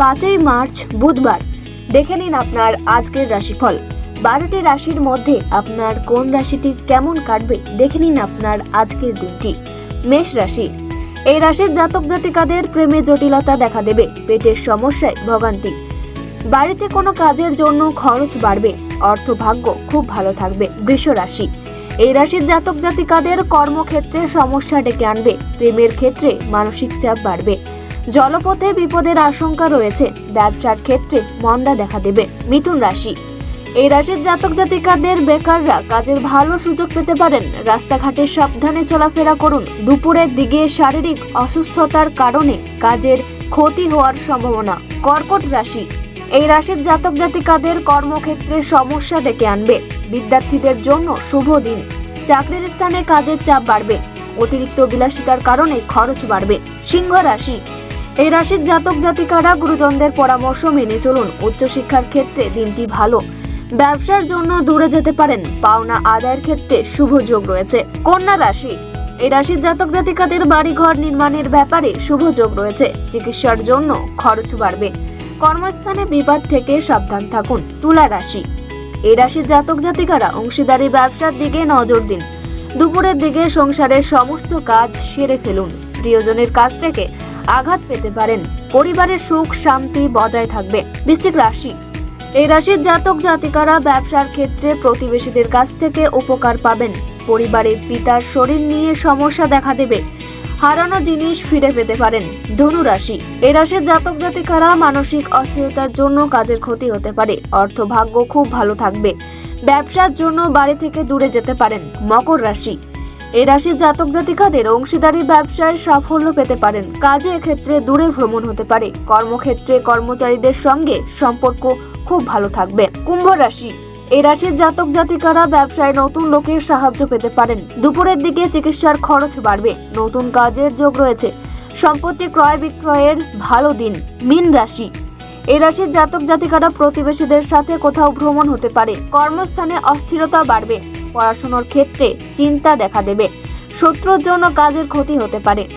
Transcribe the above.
5ই March বুধবার। দেখে নিন আপনার আজকের রাশিফল। 12টি রাশির মধ্যে আপনার কোন রাশিটি কেমন কাটবে দেখে নিন আপনার আজকের দিনটি। মেষ রাশি। এই রাশির জাতক জাতিকাদের প্রেমে জটিলতা দেখা দেবে, পেটের সমস্যায় ভোগান্তি, বাড়িতে কোনো কাজের জন্য খরচ বাড়বে, অর্থভাগ্য খুব ভালো থাকবে। বৃষ রাশি। এই রাশির জাতক জাতিকাদের কর্মক্ষেত্রে সমস্যা ডেকে আনবে, প্রেমের ক্ষেত্রে মানসিক চাপ বাড়বে, জলপথে বিপদের আশঙ্কা রয়েছে, ব্যবসার ক্ষেত্রে মন্দা দেখা দেবে। মিথুন রাশি। এই রাশির জাতক জাতিকাদের বেকাররা কাজের ভালো সুযোগ পেতে পারেন, রাস্তাঘাটে সাবধানে চলাফেরা করুন। দুপুরের দিকে শারীরিক অসুস্থতার কারণে কাজের ক্ষতি হওয়ার সম্ভাবনা। কর্কট রাশি। এই রাশির জাতক জাতিকাদের কর্মক্ষেত্রে সমস্যা ডেকে আনবে, বিদ্যার্থীদের জন্য শুভ দিন, চাকরির স্থানে কাজের চাপ বাড়বে, অতিরিক্ত বিলাসিতার কারণে খরচ বাড়বে। সিংহ রাশি। এই রাশির জাতক জাতিকারা গুরুজনদের পরামর্শ মেনে চলুন, উচ্চশিক্ষার ক্ষেত্রে দিনটি ভালো, ব্যবসার জন্য দূরে যেতে পারেন, পাওনা আদায়ের ক্ষেত্রে শুভ যোগ রয়েছে। কন্যা রাশি। এই রাশির জাতক জাতিকাদের বাড়িঘর নির্মাণের ব্যাপারে শুভ যোগ রয়েছে, চিকিৎসার জন্য খরচ বাড়বে, কর্মস্থানে বিবাদ থেকে সাবধান থাকুন। তুলা রাশি। এই রাশির জাতক জাতিকারা অংশীদারি ব্যবসার দিকে নজর দিন, দুপুরের দিকে সংসারের সমস্ত কাজ সেরে ফেলুন, প্রিয়জনের কাছ থেকে আঘাত পেতে পারেন, পরিবারের সুখ শান্তি বজায় থাকবে। বৃশ্চিক রাশি। এই রাশির জাতক জাতিকারা ব্যবসার ক্ষেত্রে প্রতিবেশীদের কাছ থেকে উপকার পাবেন, পরিবারের পিতার শরীর নিয়ে সমস্যা দেখা দেবে, হারানো জিনিস ফিরে পেতে পারেন। ধনু রাশি। এই রাশির জাতক জাতিকারা মানসিক অস্থিরতার জন্য কাজের ক্ষতি হতে পারে, অর্থভাগ্য খুব ভালো থাকবে, ব্যবসার জন্য বাড়ি থেকে দূরে যেতে পারেন। মকর রাশি। এই রাশির জাতক জাতিকাদের অংশীদারি ব্যবসায় সাফল্য পেতে পারেন, কাজের ক্ষেত্রে দূরে ভ্রমণ হতে পারে, কর্মক্ষেত্রে কর্মচারীদের সঙ্গে সম্পর্ক খুব ভালো থাকবে। কুম্ভ রাশি। এই রাশির জাতক জাতিকারা ব্যবসায় নতুন লোকের সাহায্য পেতে পারেন, দুপুরের দিকে চিকিৎসার খরচ বাড়বে, নতুন কাজের যোগ রয়েছে, সম্পত্তি ক্রয় বিক্রয়ের ভালো দিন। মীন রাশি। এই রাশির জাতক জাতিকারা প্রতিবেশীদের সাথে কোথাও ভ্রমণ হতে পারে, কর্মস্থানে অস্থিরতা বাড়বে, পড়াশোনার ক্ষেত্রে চিন্তা দেখা দেবে, শত্রুর জন্য কাজের ক্ষতি হতে পারে।